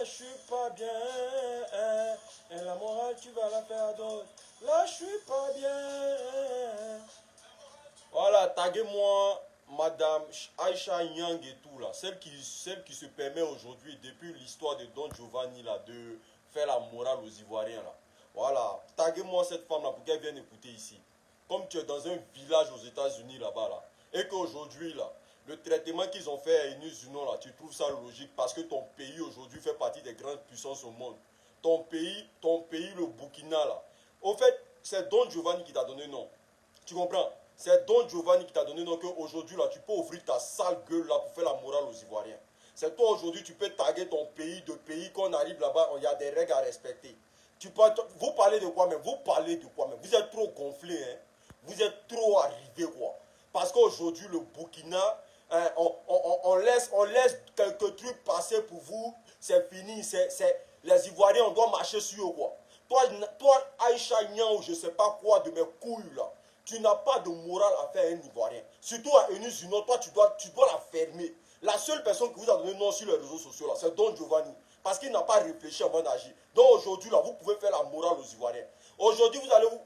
je suis pas bien. Et la morale, tu vas la faire à d'autres. Là, je suis pas bien. Voilà, taguez-moi Madame Aïcha Nyang et tout là. Celle qui se permet aujourd'hui, depuis l'histoire de Don Giovanni là, de faire la morale aux Ivoiriens là. Voilà, taguez-moi cette femme là pour qu'elle vienne écouter ici. Comme tu es dans un village aux États-Unis là-bas là. Et qu'aujourd'hui là, le traitement qu'ils ont fait à Enus Uno là, tu trouves ça logique parce que ton pays aujourd'hui fait partie des grandes puissances au monde. Ton pays, le Burkina là. Au fait, c'est Don Giovanni qui t'a donné nom. Tu comprends? C'est Don Giovanni qui t'a donné nom qu'aujourd'hui là, tu peux ouvrir ta sale gueule là pour faire la morale aux Ivoiriens. C'est toi aujourd'hui, tu peux taguer ton pays de pays qu'on arrive là-bas, il y a des règles à respecter. Vous parlez de quoi même? Vous parlez de quoi même? Vous êtes trop gonflé, hein? Vous êtes trop arrivé quoi? Parce qu'aujourd'hui, le Burkina, hein, on laisse quelques trucs passer pour vous, c'est fini, les Ivoiriens, on doit marcher sur eux quoi. Toi Aïcha Nian ou je sais pas quoi de mes couilles là, tu n'as pas de morale à faire un Ivoirien. Surtout à Enus Uno, toi tu dois la fermer. La seule personne qui vous a donné nom sur les réseaux sociaux là, c'est Don Giovanni. Parce qu'il n'a pas réfléchi avant d'agir. Donc aujourd'hui là, vous pouvez faire la morale aux Ivoiriens. Aujourd'hui vous allez vous...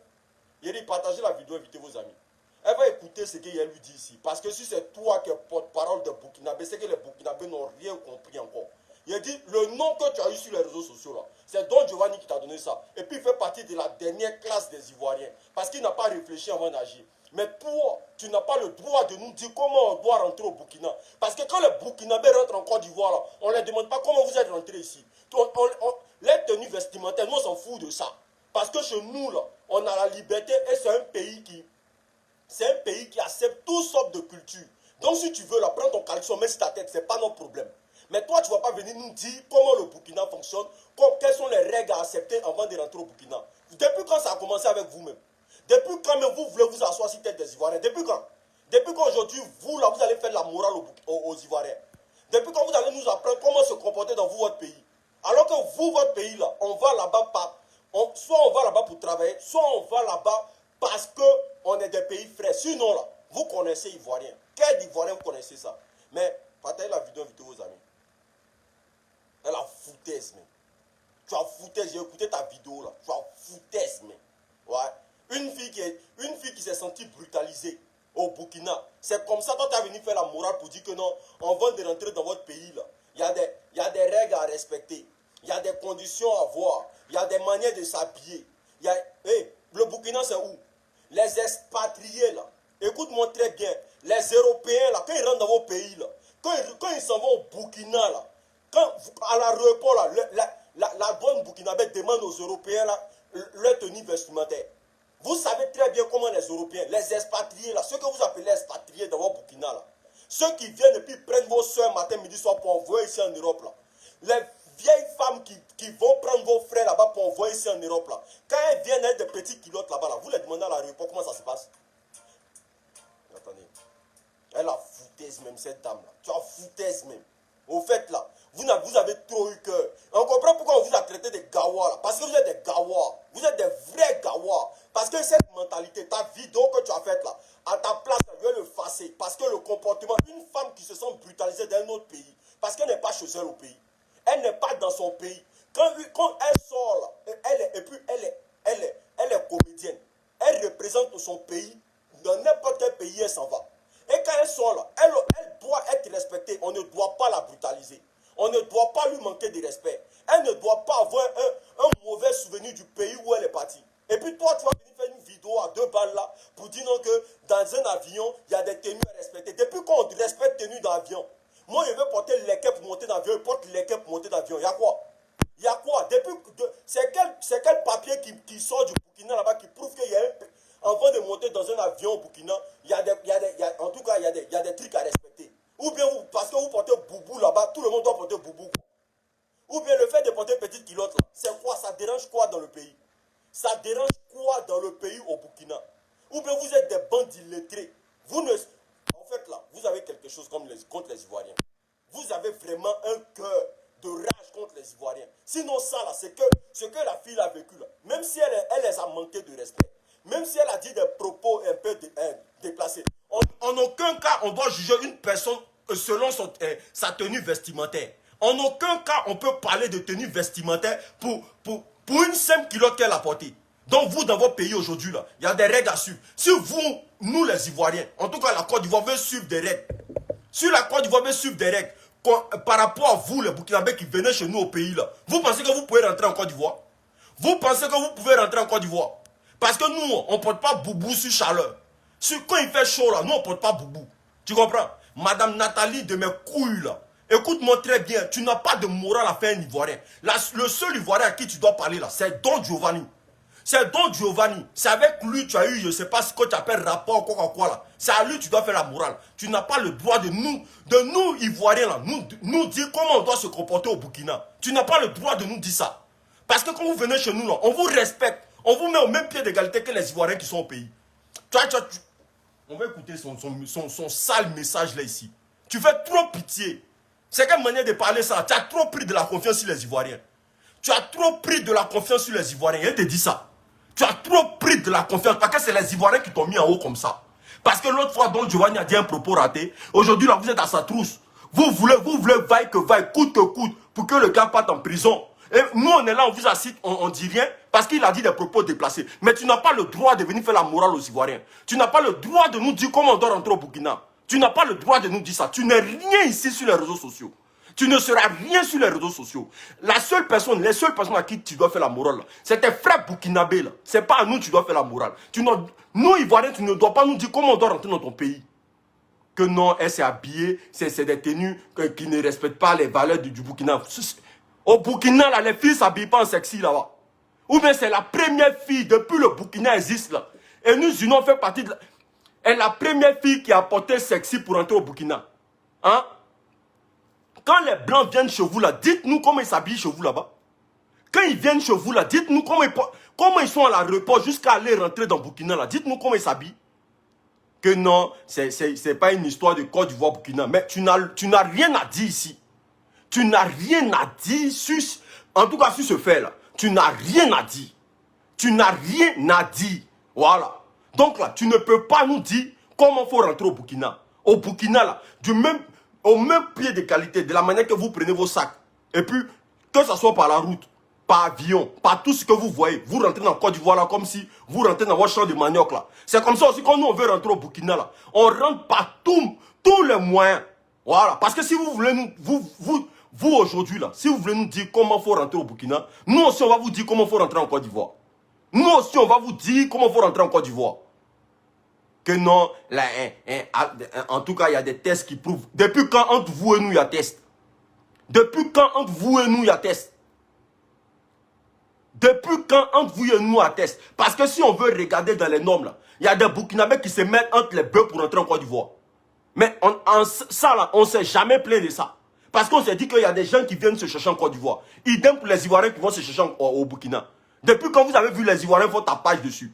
Yeri, partagez la vidéo, invitez vos amis. Elle va écouter ce qu'elle lui dit ici. Parce que si c'est toi qui es porte-parole de Burkinabé, c'est que les Burkinabés n'ont rien compris encore. Il a dit, le nom que tu as eu sur les réseaux sociaux là, c'est Don Giovanni qui t'a donné ça. Et puis il fait partie de la dernière classe des Ivoiriens. Parce qu'il n'a pas réfléchi avant d'agir. Mais toi, tu n'as pas le droit de nous dire comment on doit rentrer au Burkina. Parce que quand les Burkinabés rentrent en Côte d'Ivoire là, on ne les demande pas comment vous êtes rentrés ici. Les tenues vestimentaires, nous on s'en fout de ça. Parce que chez nous là, on a la liberté et c'est un pays qui accepte toutes sortes de cultures. Donc si tu veux, là, prends ton caleçon, mets sur ta tête, c'est pas notre problème. Mais toi, tu ne vas pas venir nous dire comment le Burkina fonctionne, quelles sont les règles à accepter avant de rentrer au Burkina. Depuis quand ça a commencé avec vous-même? Depuis quand même vous voulez vous asseoir sur tête des Ivoiriens? Depuis quand? Depuis qu'aujourd'hui, vous, là, vous allez faire la morale aux Ivoiriens. Depuis quand vous allez nous apprendre comment se comporter dans votre pays? Alors que vous, votre pays, là, on va là-bas soit on va là-bas pour travailler, soit on va là-bas parce qu'on est des pays frais. Sinon, là, vous connaissez Ivoirien. Quel Ivoirien vous connaissez ça? Mais partagez la vidéo, invitez vos amis. Elle a foutaise, mais. Tu as foutaise, j'ai écouté ta vidéo là. Tu as foutaise, mais. Ouais. Une fille qui s'est sentie brutalisée au Burkina. C'est comme ça, toi, tu as venu faire la morale pour dire que non, on va de rentrer dans votre pays là. Il y a des règles à respecter. Il y a des conditions à voir. Il y a des manières de s'habiller. Le Burkina, c'est où? Les expatriés, là. Écoute-moi très bien. Les Européens, là, quand ils rentrent dans vos pays, là, quand ils s'en vont au Burkina, là, à l'aéroport, là, la douane burkinabé demande aux Européens, là, leur tenue vestimentaire. Vous savez très bien comment les Européens, les expatriés, là, ceux que vous appelez expatriés dans vos Burkina, là, ceux qui viennent et puis prennent vos soeurs matin, midi, soir pour envoyer ici en Europe, là, les vieilles femmes qui vont prendre vos frères là-bas pour envoyer ici en Europe, là, quand elles viennent avec des petites culottes là-bas, là, vous les demandez à l'aéroport comment ça se passe. Attendez. Elle a foutaise même, cette dame-là. Tu as foutaise même. Au fait, là, vous avez trop eu cœur. On comprend pourquoi on vous a traité de gawa, là. Parce que vous êtes des gawa. Vous êtes des vrais gawa. Parce que cette mentalité, ta vidéo que tu as faite, là, à ta place, je vais le effacer. Parce que le comportement d'une femme qui se sent brutalisée dans un autre pays, parce qu'elle n'est pas chez elle au pays. Elle n'est pas dans son pays. Quand elle sort, là, elle est comédienne. Elle représente son pays. Dans n'importe quel pays, elle s'en va. Et quand elle sort là, elle doit être respectée. On ne doit pas la brutaliser. On ne doit pas lui manquer de respect. Elle ne doit pas avoir un mauvais souvenir du pays où elle est partie. Et puis toi, tu vas venir faire une vidéo à 2 balles là pour dire non que dans un avion, il y a des tenues à respecter. Depuis quand on respecte tenues d'avion? Moi, je veux porter l'équerre pour monter dans l'avion. Je porte l'équerre pour monter dans l'avion. Il y a quoi? Il y a quoi? C'est quel papier qui sort du Burkina là-bas qui prouve qu'il y a avant de monter dans un avion au Burkina, en tout cas, il y a des trucs à respecter. Ou bien, parce que vous portez boubou là-bas, tout le monde doit porter boubou. Ou bien le fait de porter petite culotte, c'est quoi? Ça dérange quoi dans le pays? Ça dérange quoi dans le pays au Burkina? Ou bien vous êtes des bandits illettrés. En fait, là, vous avez quelque chose contre les Ivoiriens. Vous avez vraiment un cœur de rage contre les Ivoiriens. Sinon, ça, là, c'est que ce que la fille a vécu, là, même si elle les a manqué de respect, même si elle a dit des propos un peu déplacés, en aucun cas, on doit juger une personne selon sa tenue vestimentaire. En aucun cas, on peut parler de tenue vestimentaire pour une simple culotte qu'elle a portée. Donc vous, dans votre pays aujourd'hui, là, il y a des règles à suivre. Si vous, nous les Ivoiriens, en tout cas la Côte d'Ivoire veut suivre des règles. Si la Côte d'Ivoire veut suivre des règles, par rapport à vous, les Burkinabés qui venez chez nous au pays, là, vous pensez que vous pouvez rentrer en Côte d'Ivoire? Vous pensez que vous pouvez rentrer en Côte d'Ivoire? Parce que nous, on ne porte pas boubou sur chaleur. Quand il fait chaud, là, nous, on ne porte pas boubou. Tu comprends? Madame Nathalie de mes couilles, là, écoute-moi très bien, tu n'as pas de morale à faire un Ivoirien. Le seul Ivoirien à qui tu dois parler, là, c'est Don Giovanni. C'est Don Giovanni. C'est avec lui tu as eu, je ne sais pas ce que tu appelles rapport, quoi là. C'est à lui tu dois faire la morale. Tu n'as pas le droit de nous Ivoiriens, là, nous dire comment on doit se comporter au Burkina. Tu n'as pas le droit de nous dire ça. Parce que quand vous venez chez nous, là, on vous respecte. On vous met au même pied d'égalité que les Ivoiriens qui sont au pays. On va écouter son sale message là ici. Tu fais trop pitié. C'est quelle manière de parler ça? Tu as trop pris de la confiance sur les Ivoiriens. Tu as trop pris de la confiance sur les Ivoiriens. Il te dit ça. Tu as trop pris de la confiance. Parce que c'est les Ivoiriens qui t'ont mis en haut comme ça. Parce que l'autre fois, Don Giovanni a dit un propos raté. Aujourd'hui, là, vous êtes à sa trousse. Vous voulez vaille que vaille, coûte que coûte, pour que le gars parte en prison. Et nous, on est là, on vous assiste, on dit rien, parce qu'il a dit des propos déplacés. Mais tu n'as pas le droit de venir faire la morale aux Ivoiriens. Tu n'as pas le droit de nous dire comment on doit rentrer au Burkina. Tu n'as pas le droit de nous dire ça. Tu n'es rien ici sur les réseaux sociaux. Tu ne seras rien sur les réseaux sociaux. Les seules personnes à qui tu dois faire la morale, c'est tes frères burkinabés. Ce n'est pas à nous que tu dois faire la morale. Nous, Ivoiriens, tu ne dois pas nous dire comment on doit rentrer dans ton pays. Que non, elle s'est habillée, c'est des tenues qui ne respectent pas les valeurs du Burkina. Au Burkina, là, les filles ne s'habillent pas en sexy là-bas. Ou bien c'est la première fille, depuis le Burkina existe là. Et nous, on fait partie de la... Elle est la première fille qui a porté sexy pour entrer au Burkina. Hein? Quand les Blancs viennent chez vous là, dites-nous comment ils s'habillent chez vous là-bas. Quand ils viennent chez vous là, dites-nous comment ils sont à l'aéroport jusqu'à aller rentrer dans Burkina là. Dites-nous comment ils s'habillent. Que non, c'est pas une histoire de Côte d'Ivoire Burkina. Mais tu n'as rien à dire ici. Tu n'as rien à dire sur... En tout cas sur ce fait là. Tu n'as rien à dire. Tu n'as rien à dire. Voilà. Donc là, tu ne peux pas nous dire comment il faut rentrer au Burkina. Au Burkina là, au même pied de qualité, de la manière que vous prenez vos sacs. Et puis, que ce soit par la route, par avion, par tout ce que vous voyez, vous rentrez dans Côte d'Ivoire là, comme si vous rentrez dans votre champ de manioc là. C'est comme ça aussi quand nous on veut rentrer au Burkina là. On rentre par tous les moyens. Voilà. Parce que si vous voulez nous, vous aujourd'hui là, si vous voulez nous dire comment il faut rentrer au Burkina, nous aussi on va vous dire comment il faut rentrer en Côte d'Ivoire. Nous aussi on va vous dire comment il faut rentrer en Côte d'Ivoire. Que non, là, en tout cas, il y a des tests qui prouvent. Depuis quand entre vous et nous, il y a test? Depuis quand entre vous et nous, il y a test? Depuis quand entre vous et nous, il y a test? Parce que si on veut regarder dans les normes, là, il y a des Burkinabés qui se mettent entre les bœufs pour rentrer en Côte d'Ivoire. Mais ça, là, on ne s'est jamais plaint de ça. Parce qu'on s'est dit qu'il y a des gens qui viennent se chercher en Côte d'Ivoire. Idem pour les Ivoiriens qui vont se chercher au Burkina. Depuis quand vous avez vu les Ivoiriens font tapage dessus?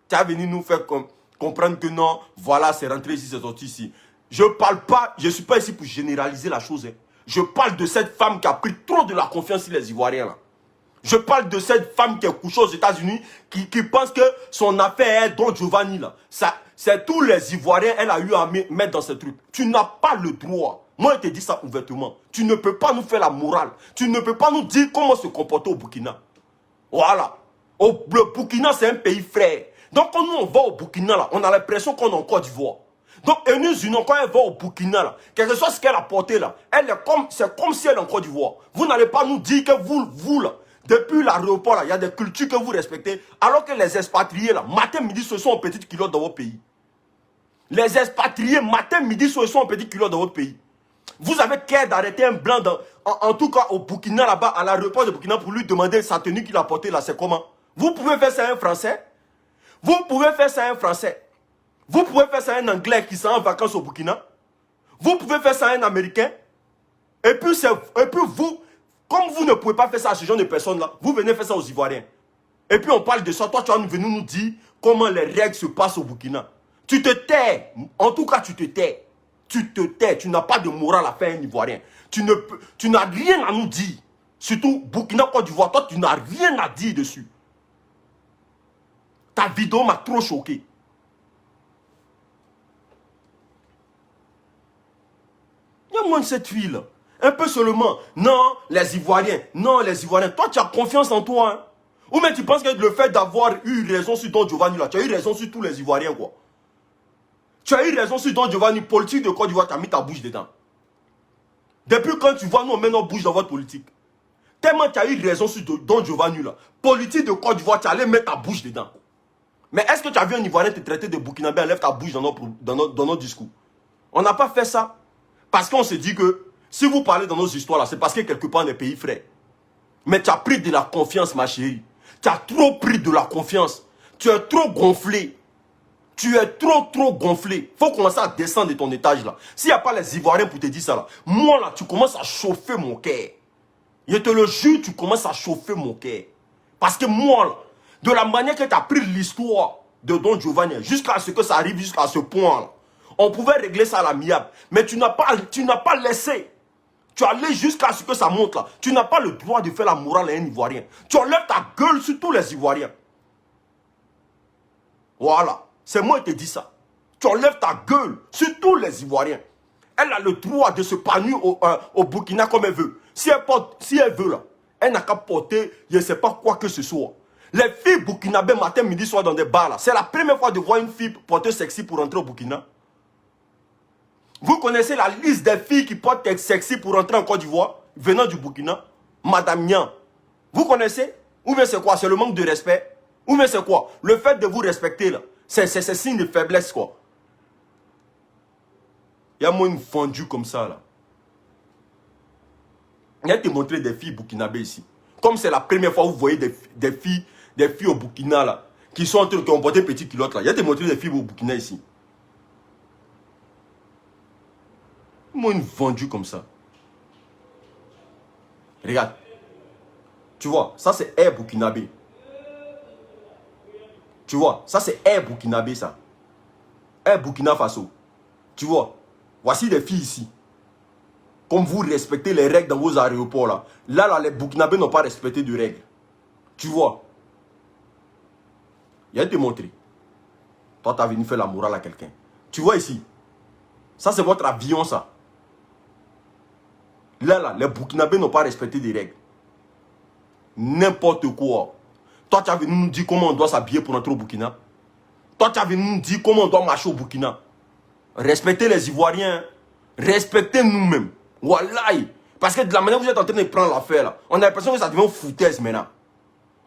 Tu as venu nous faire comprendre que non, voilà, c'est rentré ici, c'est sorti ici. Je ne suis pas ici pour généraliser la chose. Hein. Je parle de cette femme qui a pris trop de la confiance sur les Ivoiriens. Là. Je parle de cette femme qui est couchée aux États-Unis, qui pense que son affaire est Don Giovanni. C'est tous les Ivoiriens, elle a eu à mettre dans ce truc. Tu n'as pas le droit. Moi, je te dis ça ouvertement. Tu ne peux pas nous faire la morale. Tu ne peux pas nous dire comment se comporter au Burkina. Voilà. Le Burkina, c'est un pays frère. Donc, quand nous, on va au Burkina, là, on a l'impression qu'on est en Côte d'Ivoire. Donc, Eunice Union, quand elle va au Burkina, là, quel que soit ce qu'elle a porté, là, c'est comme si elle est en Côte d'Ivoire. Vous n'allez pas nous dire que vous, là, depuis l'aéroport, là, il y a des cultures que vous respectez, alors que les expatriés, là, matin, midi, ce sont en petites culottes dans votre pays. Les expatriés, matin, midi, ce sont en petites culottes dans votre pays. Vous avez qu'à d'arrêter un blanc, en tout cas au Burkina, là-bas, à l'aéroport de Burkina, pour lui demander sa tenue qu'il a portée, là, c'est comment? Vous pouvez faire ça à un Français? Vous pouvez faire ça à un Français. Vous pouvez faire ça à un Anglais qui s'en en vacances au Burkina. Vous pouvez faire ça à un Américain. Et puis vous, comme vous ne pouvez pas faire ça à ce genre de personnes-là, vous venez faire ça aux Ivoiriens. Et puis on parle de ça. Toi, tu vas venir nous dire comment les règles se passent au Burkina. Tu te tais. En tout cas, tu te tais. Tu te tais. Tu n'as pas de morale à faire un Ivoirien. Tu n'as rien à nous dire. Surtout Burkina, Côte d'Ivoire. Toi, tu n'as rien à dire dessus. Ta vidéo m'a trop choqué. Il y a moins de cette fille-là. Un peu seulement. Non, les Ivoiriens. Non, les Ivoiriens. Toi, tu as confiance en toi. Hein? Ou même tu penses que le fait d'avoir eu raison sur Don Giovanni, là, tu as eu raison sur tous les Ivoiriens, quoi. Tu as eu raison sur Don Giovanni, politique de Côte d'Ivoire, tu as mis ta bouche dedans. Depuis quand tu vois, nous, on met notre bouche dans votre politique. Tellement tu as eu raison sur Don Giovanni, là. Politique de Côte d'Ivoire, tu allais mettre ta bouche dedans. Mais est-ce que tu as vu un Ivoirien te traiter de Burkinabé, enlève ta bouche dans notre discours? On n'a pas fait ça. Parce qu'on se dit que si vous parlez dans nos histoires, là, c'est parce que quelque part, on est pays frères. Mais tu as pris de la confiance, ma chérie. Tu as trop pris de la confiance. Tu es trop gonflé. Tu es trop gonflé. Il faut commencer à descendre de ton étage là. S'il n'y a pas les Ivoiriens pour te dire ça là, moi là, tu commences à chauffer mon cœur. Je te le jure, tu commences à chauffer mon cœur. Parce que moi là, de la manière que tu as pris l'histoire de Don Giovanni, jusqu'à ce que ça arrive jusqu'à ce point là, on pouvait régler ça à l'amiable. Mais tu n'as pas laissé. Tu allais jusqu'à ce que ça monte là. Tu n'as pas le droit de faire la morale à un Ivoirien. Tu enlèves ta gueule sur tous les Ivoiriens. Voilà. C'est moi qui te dis ça. Tu enlèves ta gueule sur tous les Ivoiriens. Elle a le droit de se panir au Burkina comme elle veut. Si elle veut là, elle n'a qu'à porter, je ne sais pas quoi que ce soit. Les filles burkinabées matin, midi, soir dans des bars là. C'est la première fois de voir une fille porter sexy pour rentrer au Burkina. Vous connaissez la liste des filles qui portent sexy pour rentrer en Côte d'Ivoire, venant du Burkina? Madame Nian. Vous connaissez? Ou bien c'est quoi? C'est le manque de respect? Ou bien c'est quoi? Le fait de vous respecter là. C'est signe de faiblesse quoi. Il y a moins une fondue comme ça là. Il y a te montrer des filles burkinabées ici. Comme c'est la première fois que vous voyez des filles au Burkina là, qui sont en train de porter petites culottes là. Il y a te montrer des filles au Burkina ici. Moi, une vendue comme ça. Regarde. Tu vois, ça c'est Air Burkinabé. Tu vois, ça c'est Air Burkinabé ça. Air Burkina Faso. Tu vois, voici des filles ici. Comme vous respectez les règles dans vos aéroports là. Là, les Burkinabés n'ont pas respecté de règles. Tu vois. Il y a te montrer. Toi, tu as venu faire la morale à quelqu'un. Tu vois ici. Ça c'est votre avion ça. Là, les Burkinabés n'ont pas respecté des règles. N'importe quoi. Toi, tu as venu nous dire comment on doit s'habiller pour entrer au Burkina. Toi, tu as venu nous dire comment on doit marcher au Burkina. Respectez les Ivoiriens. Respectez nous-mêmes. Wallahi. Parce que de la manière que vous êtes en train de prendre l'affaire, là, on a l'impression que ça devient une foutaise maintenant.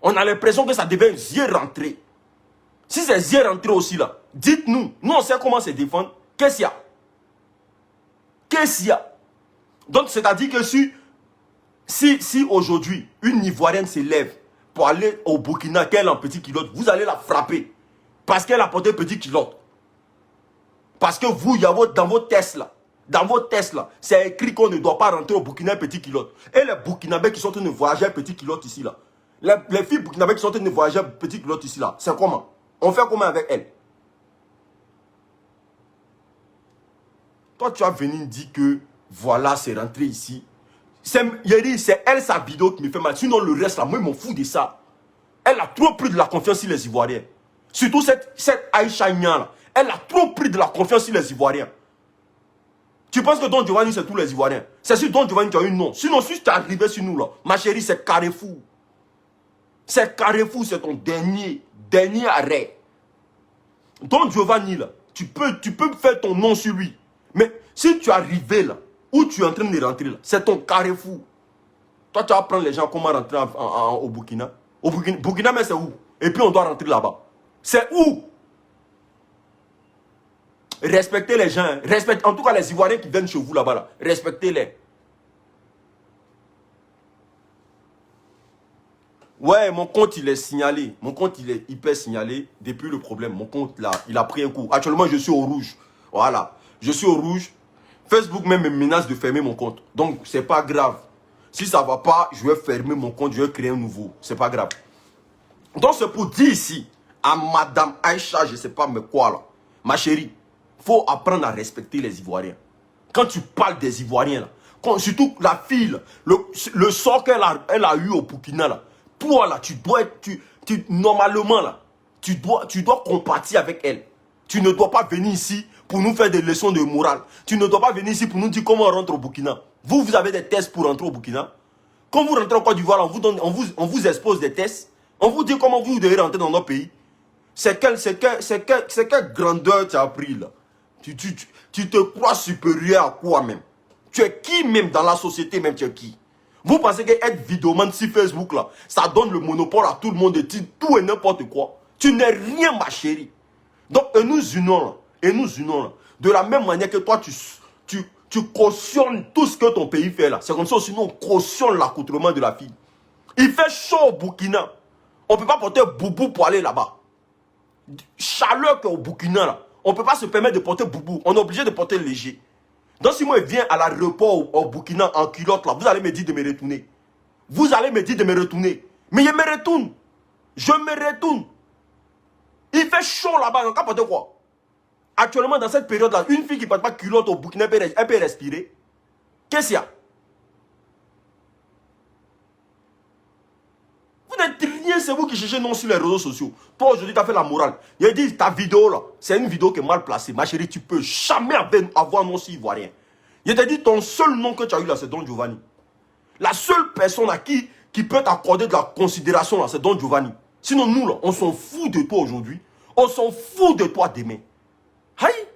On a l'impression que ça devient yeux rentré. Si c'est yeux rentré aussi là, dites-nous. Nous, on sait comment se défendre. Qu'est-ce qu'il y a? Qu'est-ce qu'il y a? Donc, c'est-à-dire que si aujourd'hui, une Ivoirienne se lève pour aller au Burkina, qu'elle est en petit culotte, vous allez la frapper. Parce qu'elle a porté petit culotte. Parce que vous, dans vos tests là, c'est écrit qu'on ne doit pas rentrer au Burkina petit culotte. Et les Burkinabés qui sont en train de voyager petit culotte ici là, les filles Burkinabés qui sont en train de voyager petit culotte ici là, c'est comment? On fait comment avec elles? Toi, tu as venu dire que voilà, c'est rentré ici. C'est elle, sa vidéo qui me fait mal. Sinon, le reste, là, moi, je m'en fous de ça. Elle a trop pris de la confiance sur les Ivoiriens. Surtout cette Aïcha Nian, là. Elle a trop pris de la confiance sur les Ivoiriens. Tu penses que Don Giovanni, c'est tous les Ivoiriens? C'est sur Don Giovanni qui a eu non. Sinon, si tu es arrivé sur nous, là, ma chérie, c'est Carrefour. C'est Carrefour, c'est ton dernier arrêt. Don Giovanni, là, tu peux faire ton nom sur lui. Mais si tu es arrivé là, où tu es en train de rentrer là, c'est ton Carrefour. Toi, tu vas prendre les gens comment rentrer au Burkina. Au Burkina, mais c'est où? Et puis on doit rentrer là-bas. C'est où? Respectez les gens. En tout cas, les Ivoiriens qui viennent chez vous là-bas, là, respectez-les. Ouais, mon compte, il est signalé. Mon compte, il est hyper signalé. Depuis le problème, mon compte, là, il a pris un coup. Actuellement, je suis au rouge. Voilà. Je suis au rouge. Facebook même me menace de fermer mon compte. Donc, c'est pas grave. Si ça va pas, je vais fermer mon compte. Je vais créer un nouveau. C'est pas grave. Donc, c'est pour dire ici, à Madame Aïcha, je sais pas mais quoi là. Ma chérie, faut apprendre à respecter les Ivoiriens. Quand tu parles des Ivoiriens, là, surtout la fille, là, le sort qu'elle a eu au Burkina, là, toi, là, tu dois être, normalement, là, tu dois compatir avec elle. Tu ne dois pas venir ici pour nous faire des leçons de morale. Tu ne dois pas venir ici pour nous dire comment on rentre au Burkina. Vous avez des tests pour rentrer au Burkina. Quand vous rentrez en Côte d'Ivoire, on vous expose des tests. On vous dit comment vous devez rentrer dans notre pays. C'est quelle grandeur tu as pris là? Tu te crois supérieur à quoi même? Tu es qui même dans la société même? Tu es qui? Vous pensez qu'être vidéoman sur Facebook là, ça donne le monopole à tout le monde de dire tout et n'importe quoi? Tu n'es rien, ma chérie. Donc, et nous unons là. Et nous unons là. De la même manière que toi, tu cautionnes tout ce que ton pays fait là. C'est comme ça aussi, nous, on cautionne l'accoutrement de la fille. Il fait chaud au Burkina. On ne peut pas porter boubou pour aller là-bas. Chaleur qu'au Burkina là. On ne peut pas se permettre de porter boubou. On est obligé de porter léger. Donc si moi je viens à l'aéroport au Burkina en culotte là, vous allez me dire de me retourner. Vous allez me dire de me retourner. Mais je me retourne. Je me retourne. Il fait chaud là-bas, on ne peut quoi. Actuellement, dans cette période-là, une fille qui ne porte pas culotte au Burkina, elle peut respirer. Qu'est-ce qu'il y a? Vous n'êtes rien, c'est vous qui cherchez non sur les réseaux sociaux. Toi, aujourd'hui, tu as fait la morale. Il a dit, ta vidéo là, c'est une vidéo qui est mal placée. Ma chérie, tu ne peux jamais avoir non si ivoirien. Il t'a dit, ton seul nom que tu as eu là, c'est Don Giovanni. La seule personne à qui peut t'accorder de la considération là, c'est Don Giovanni. Sinon, nous là, on s'en fout de toi aujourd'hui. On s'en fout de toi demain. Aïe!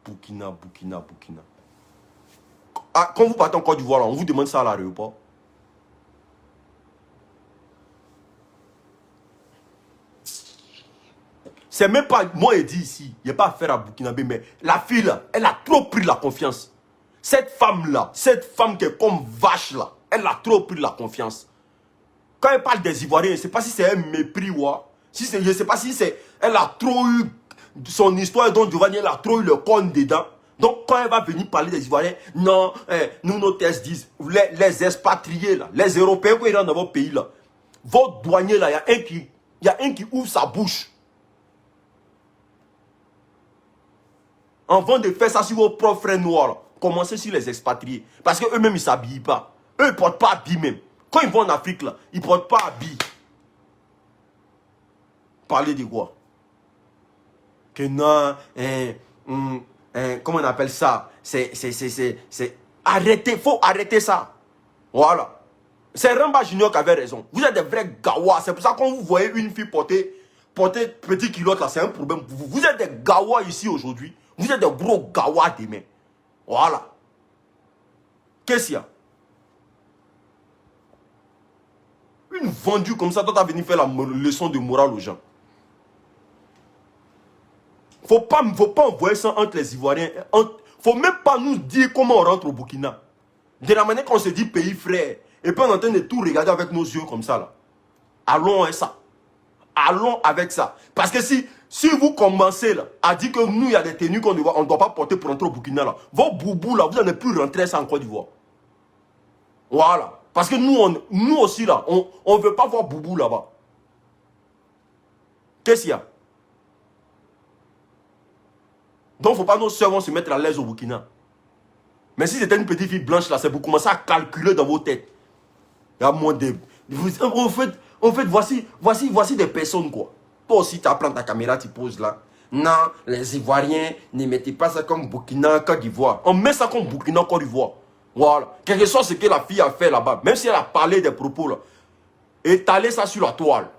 Burkina. Ah, quand vous partez en Côte d'Ivoire, on vous demande ça à l'aéroport. C'est même pas, moi je dis ici, il n'y a pas affaire à Burkinabé, mais la fille là, elle a trop pris la confiance. Cette femme là, cette femme qui est comme vache là, elle a trop pris la confiance. Quand elle parle des Ivoiriens, je ne sais pas si c'est un mépris ou si je ne sais pas si c'est, elle a trop eu son histoire, donc Giovanni, elle a trop eu le corne dedans. Donc quand elle va venir parler des Ivoiriens, non, nous nos tests disent, les expatriés là, les Européens qui sont dans votre pays là, votre douanier là, il y a un qui ouvre sa bouche. Avant de faire ça sur vos propres frères noirs, là, commencez sur les expatriés. Parce qu'eux-mêmes, ils ne s'habillent pas. Eux, ils ne portent pas habits même. Quand ils vont en Afrique, là, ils ne portent pas habits. Parler de quoi? Que non, comment on appelle ça? Arrêtez, il faut arrêter ça. Voilà. C'est Ramba Junior qui avait raison. Vous êtes des vrais gawas. C'est pour ça que quand vous voyez une fille porter petit culotte, là, c'est un problème pour vous. Vous êtes des gawas ici aujourd'hui. Vous êtes des gros gawas demain. Voilà. Qu'est-ce qu'il y a? Une vendue comme ça, toi, tu as venu faire la leçon de morale aux gens. Faut pas envoyer ça entre les Ivoiriens. Faut même pas nous dire comment on rentre au Burkina. De la manière qu'on se dit pays frère. Et puis on est en train de tout regarder avec nos yeux comme ça là. Allons avec ça. Allons avec ça. Parce que si vous commencez là, à dire que nous, il y a des tenues qu'on ne doit pas porter pour rentrer au Burkina là, vos boubous là, vous n'allez plus rentrer ça en Côte d'Ivoire. Voilà. Parce que nous aussi là, on ne veut pas voir boubou là-bas. Qu'est-ce qu'il y a? Donc, il ne faut pas nos soeurs vont se mettre à l'aise au Burkina. Mais si c'était une petite fille blanche là, c'est pour commencer à calculer dans vos têtes. Il y a moins de... En fait, voici des personnes quoi. Toi aussi, tu apprends ta caméra, tu poses là. Non, les Ivoiriens, ne mettez pas ça comme Burkina, Côte d'Ivoire. On met ça comme Burkina, Côte d'Ivoire. Voilà. Quelque chose ce que la fille a fait là-bas, même si elle a parlé des propos là, étaler ça sur la toile.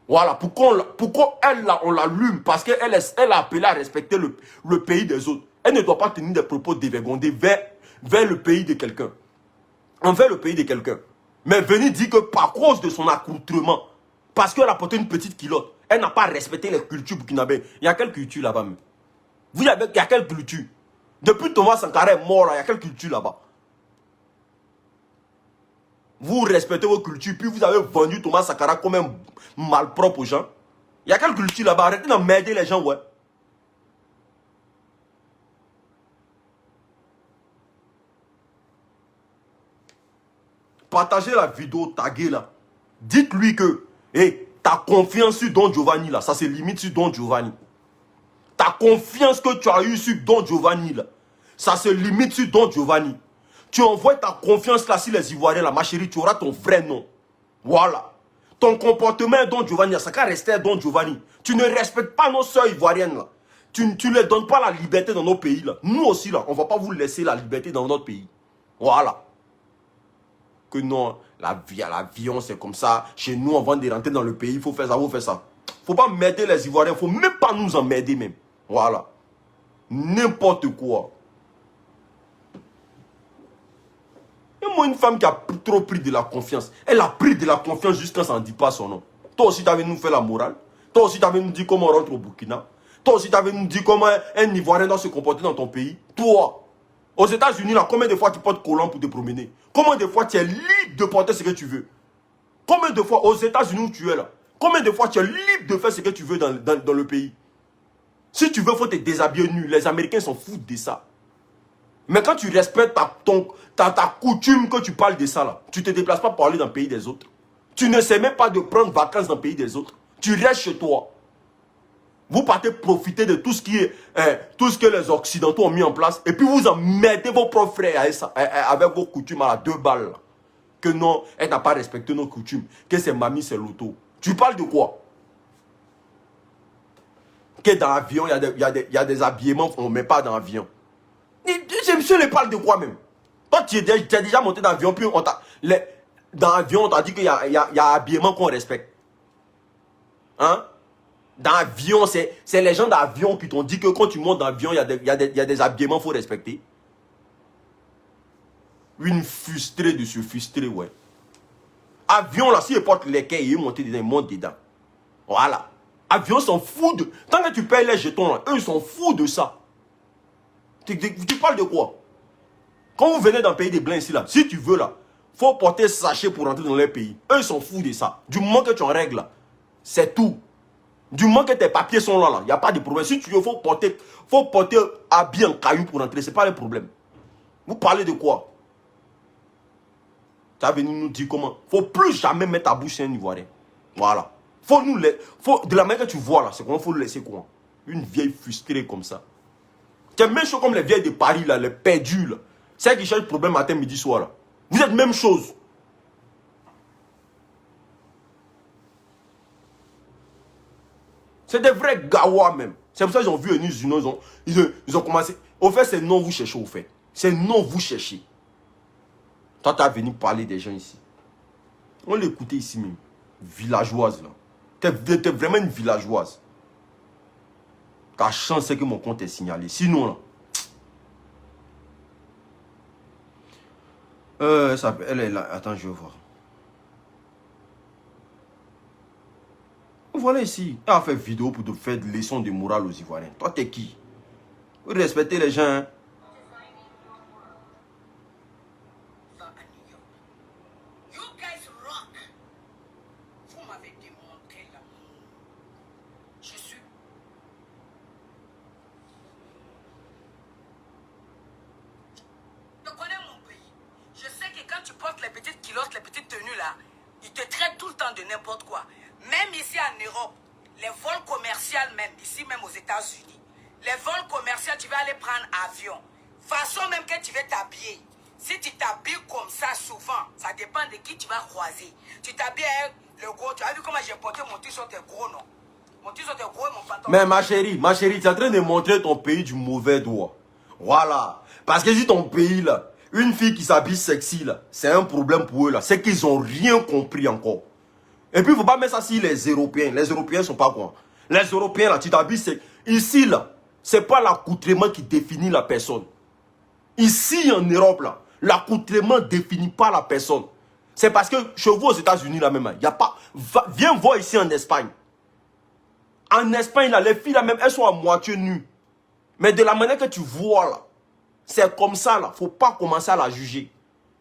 Voilà. Pourquoi elle là, on l'allume? Parce qu'elle a appelé à respecter le pays des autres. Elle ne doit pas tenir des propos dévergondés vers le pays de quelqu'un. Envers le pays de quelqu'un. Mais venir dire que par cause de son accoutrement, parce qu'elle a porté une petite culotte, elle n'a pas respecté les cultures burkinabées. Il y a quelle culture là-bas même? Il y a quelle culture? Depuis Thomas Sankara est mort, il y a quelle culture là-bas? Vous respectez vos cultures, puis vous avez vendu Thomas Sankara comme un malpropre aux gens. Il y a quelle culture là-bas? Arrêtez d'emmerder les gens, ouais. Partagez la vidéo, taguez là. Dites-lui que, ta confiance sur Don Giovanni là, ça se limite sur Don Giovanni. Ta confiance que tu as eue sur Don Giovanni là, ça se limite sur Don Giovanni. Tu envoies ta confiance là sur les Ivoiriens là, ma chérie, tu auras ton vrai nom. Voilà. Ton comportement est Don Giovanni, ça va rester Don Giovanni. Tu ne respectes pas nos soeurs ivoiriennes là. Tu ne les donnes pas la liberté dans nos pays, là. Nous aussi, là, on ne va pas vous laisser la liberté dans notre pays. Voilà. Que non, l'avion, c'est comme ça. Chez nous, avant de rentrer dans le pays, il faut faire ça, il faut faire ça. Il ne faut pas m'aider les Ivoiriens, il ne faut même pas nous emmerder même. Voilà. N'importe quoi. Et moi, une femme qui a trop pris de la confiance. Elle a pris de la confiance jusqu'à ça n'en dit pas son nom. Toi aussi, tu avais nous fait la morale. Toi aussi, tu avais nous dit comment on rentre au Burkina. Toi aussi, tu avais nous dit comment un Ivoirien doit se comporter dans ton pays. Toi, aux États-Unis, là, combien de fois tu portes collant pour te promener? Combien de fois tu es libre de porter ce que tu veux? Combien de fois, aux États-Unis où tu es là, combien de fois tu es libre de faire ce que tu veux dans le pays? Si tu veux, il faut te déshabiller nu. Les Américains s'en foutent de ça. Mais quand tu respectes ta coutume que tu parles de ça, là, tu ne te déplaces pas pour aller dans le pays des autres. Tu ne sais même pas de prendre vacances dans le pays des autres. Tu restes chez toi. Vous partez profiter de tout ce que les Occidentaux ont mis en place. Et puis vous emmerdez vos propres frères avec vos coutumes à la 2 balles. Là. Que non, elle n'a pas respecté nos coutumes. Que c'est mamie, c'est l'auto. Tu parles de quoi? Que dans l'avion, il y a des habillements qu'on ne met pas dans l'avion. Je ne parle de quoi même? Toi, tu es déjà monté dans l'avion, puis dans l'avion, on t'a dit qu'il y a habillement qu'on respecte. Hein? Dans l'avion, c'est les gens d'avion qui t'ont dit que quand tu montes dans l'avion, il y a des habillements qu'il faut respecter. Une frustrée de se frustrer, ouais. Avion, là, s'il porte les quais, il monte dedans, il monte dedans. Voilà. Avion s'en fout de... Tant que tu payes les jetons, là, eux, ils s'en foutent de ça. Tu parles de quoi? Quand vous venez d'un pays des blancs ici, là, si tu veux, là, faut porter sachet pour rentrer dans leur pays. Eux, ils s'en foutent de ça. Du moment que tu en règles, là, c'est tout. Du moment que tes papiers sont là, il n'y a pas de problème. Si tu veux, faut porter habillé en caillou pour rentrer. Ce n'est pas le problème. Vous parlez de quoi? Tu as venu nous dire comment? Il ne faut plus jamais mettre à bouche chez un Ivoirien. Voilà. De la manière que tu vois là, c'est comment il faut le laisser quoi? Une vieille frustrée comme ça. C'est même chose comme les vieilles de Paris là, les perdus là. Celles qui cherchent problème matin, midi, soir là. Vous êtes même chose. C'est des vrais gawas même. C'est pour ça qu'ils ont vu ils ont commencé. Au fait, c'est non vous cherchez au fait. C'est non vous cherchez. Toi, tu as venu parler des gens ici. On l'écoutait ici même. Villageoise là. T'es vraiment une villageoise. Ta chance c'est que mon compte est signalé. Sinon là. Elle est là. Attends, je vais voir. Voilà ici. Elle a fait vidéo pour te faire des leçons de morale aux Ivoiriens. Toi, t'es qui? Vous respectez les gens. Hein? Les petites tenues là, ils te traitent tout le temps de n'importe quoi. Même ici en Europe, les vols commerciaux même, ici même aux États-Unis, les vols commerciaux, tu vas aller prendre avion. Façon même que tu veux t'habiller. Si tu t'habilles comme ça souvent, ça dépend de qui tu vas croiser. Tu t'habilles avec le gros, tu as vu comment j'ai porté mon t-shirt gros, non? Mon t-shirt gros et mon pantalon. Mais ma chérie, tu es en train de montrer ton pays du mauvais doigt. Voilà. Parce que si ton pays là, une fille qui s'habille sexy là, c'est un problème pour eux là. C'est qu'ils n'ont rien compris encore. Et puis il ne faut pas mettre ça sur les Européens. Les Européens ne sont pas quoi. Les Européens là, tu t'habilles sexy. Ici là, ce n'est pas l'accoutrement qui définit la personne. Ici en Europe là, l'accoutrement ne définit pas la personne. C'est parce que chez vous aux États-Unis là même, il n'y a pas. Viens voir ici en Espagne. En Espagne là, les filles là même, elles sont à moitié nues. Mais de la manière que tu vois là, c'est comme ça là, faut pas commencer à la juger.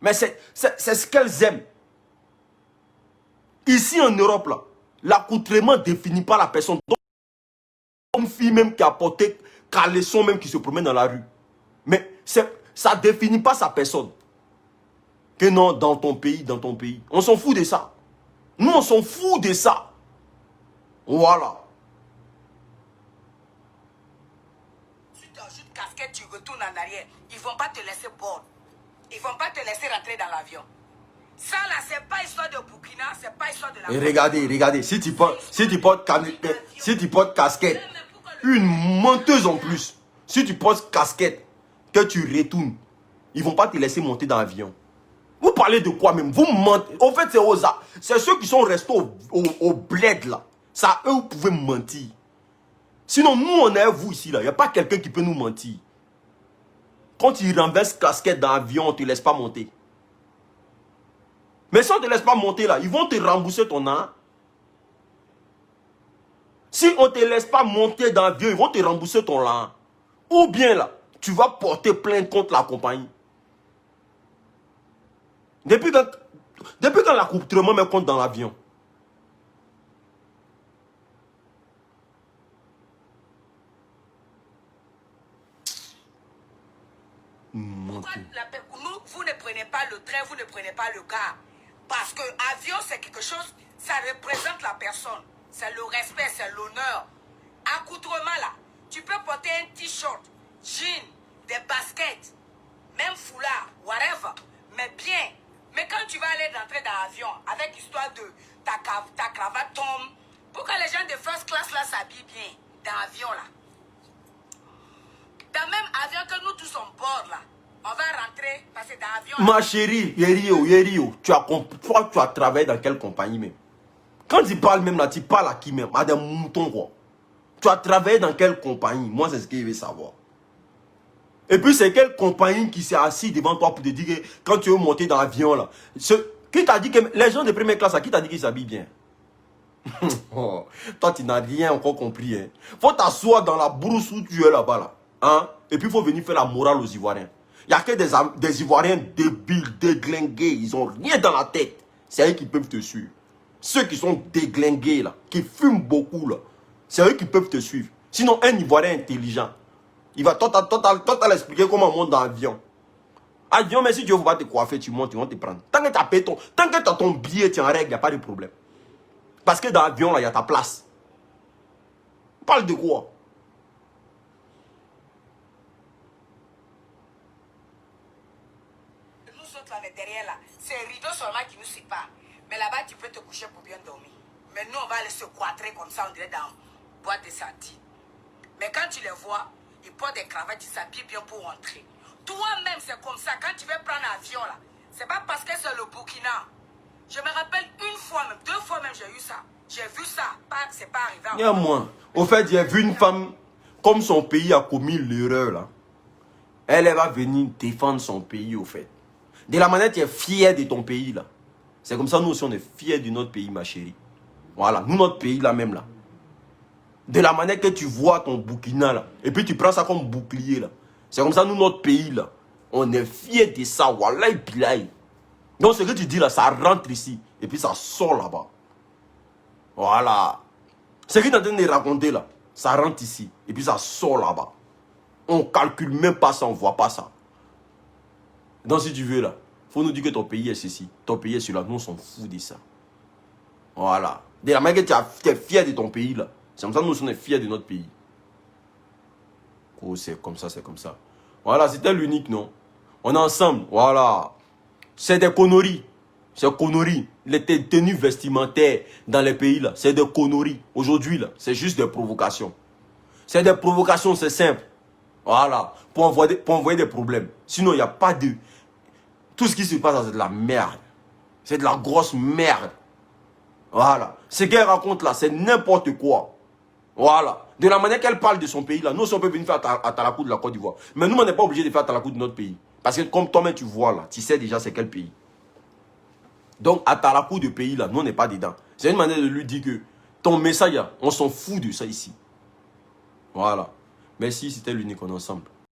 Mais c'est ce qu'elles aiment. Ici en Europe là, l'accoutrement ne définit pas la personne. Donc, une fille même qui a porté caleçon même qui se promène dans la rue. Mais ça ne définit pas sa personne. Que non, dans ton pays. On s'en fout de ça. Nous, on s'en fout de ça. Voilà. Casquette, tu retournes en arrière. Ils ne vont pas te laisser boire. Ils ne vont pas te laisser rentrer dans l'avion. Ça là, c'est pas histoire de Burkina, c'est pas histoire de la... Et regardez, si tu portes casquette, une menteuse en plus. Si tu poses casquette, que tu retournes, ils ne vont pas te laisser monter dans l'avion. Vous parlez de quoi même? Vous mentez. En fait, c'est ceux qui sont restés au bled là. Ça, eux, vous pouvez mentir. Sinon, nous, on est vous ici là. Il n'y a pas quelqu'un qui peut nous mentir. Quand ils renversent casquette dans l'avion, on ne te laisse pas monter. Mais si on ne te laisse pas monter là, ils vont te rembourser ton an. Si on ne te laisse pas monter dans l'avion, ils vont te rembourser ton an. Ou bien là, tu vas porter plainte contre la compagnie. Depuis quand l'accoutrement me compte dans l'avion. Pourquoi vous ne prenez pas le train, vous ne prenez pas le car? Parce que avion, c'est quelque chose, ça représente la personne. C'est le respect, c'est l'honneur. Accoutrement là, tu peux porter un t-shirt, jean, des baskets, même foulard, whatever. Mais bien. Mais quand tu vas aller rentrer dans l'avion, avec l'histoire de ta cravate tombe, pour que les gens de first class là s'habillent bien, dans l'avion là. Dans le même avion que nous tous on bord là, on va rentrer, parce que dans l'avion... Ma chérie, Yerio, tu as travaillé dans quelle compagnie même? Quand tu parles même là, tu parles à qui même? À des moutons quoi. Tu as travaillé dans quelle compagnie? Moi, c'est ce que je veux savoir. Et puis, c'est quelle compagnie qui s'est assise devant toi pour te dire que quand tu veux monter dans l'avion là, qui t'a dit que les gens de première classe, qui t'a dit qu'ils s'habillent bien? Oh, toi, tu n'as rien encore compris. Hein. Faut t'asseoir dans la brousse où tu es là-bas. Là, hein? Et puis, il faut venir faire la morale aux Ivoiriens. Il n'y a que des Ivoiriens débiles, déglingués. Ils n'ont rien dans la tête. C'est eux qui peuvent te suivre. Ceux qui sont déglingués, là, qui fument beaucoup, là, c'est eux qui peuvent te suivre. Sinon, un Ivoirien intelligent, il va t'as l'expliquer comment on monte dans l'avion. Avion, mais si tu ne veux pas te coiffer, tu montes, ils vont te prendre. Tant que tu as ton billet, tu es en règle, il n'y a pas de problème. Parce que dans l'avion, là, il y a ta place. On parle de quoi? Nous autres, là, on est derrière là. C'est un rideau seulement qui nous sépare. Mais là-bas, tu peux te coucher pour bien dormir. Mais nous, on va aller se cloîtrer comme ça, on dirait dans une boîte de sardines. Mais quand tu les vois, ils portent des cravates, ils s'habillent bien pour rentrer. Toi-même, c'est comme ça. Quand tu veux prendre l'avion, là, c'est pas parce que c'est le Burkina. Je me rappelle une fois même, 2 fois même, j'ai eu ça. J'ai vu ça. C'est pas arrivé encore. Il y a moi. Au fait, j'ai vu une femme, comme son pays a commis l'erreur, là. Elle va venir défendre son pays, au fait. De la manière, tu es fier de ton pays, là. C'est comme ça, nous aussi, on est fiers de notre pays, ma chérie. Voilà, nous, notre pays, là même, là. De la manière que tu vois ton Burkina, là. Et puis, tu prends ça comme bouclier, là. C'est comme ça, nous, notre pays, là. On est fiers de ça, wallahi billahi. Donc, ce que tu dis, là, ça rentre ici. Et puis, ça sort là-bas. Voilà. Ce que tu es en train de raconter, là, ça rentre ici. Et puis, ça sort là-bas. On ne calcule même pas ça, on ne voit pas ça. Donc, si tu veux, là, il faut nous dire que ton pays est ceci, ton pays est celui-là. Nous, on s'en fout de ça. Voilà. De la manière que tu es fier de ton pays, là. C'est comme ça que nous sommes fiers de notre pays. Oh, c'est comme ça, c'est comme ça. Voilà, c'était l'unique, non? On est ensemble, voilà. C'est des conneries. C'est conneries. Les tenues vestimentaires dans les pays, là, c'est des conneries. Aujourd'hui, là, c'est juste des provocations. C'est des provocations, c'est simple. Voilà. Pour envoyer des problèmes. Sinon, il n'y a pas de... Tout ce qui se passe, c'est de la merde. C'est de la grosse merde. Voilà. Ce qu'elle raconte là, c'est n'importe quoi. Voilà. De la manière qu'elle parle de son pays là, nous on peut venir faire à Talakou de la Côte d'Ivoire. Mais nous on n'est pas obligé de faire Talakou de notre pays. Parce que comme toi-même tu vois là, tu sais déjà c'est quel pays. Donc à Talakou de pays là, nous on n'est pas dedans. C'est une manière de lui dire que ton message là, on s'en fout de ça ici. Voilà. Merci, c'était l'unique, on est ensemble.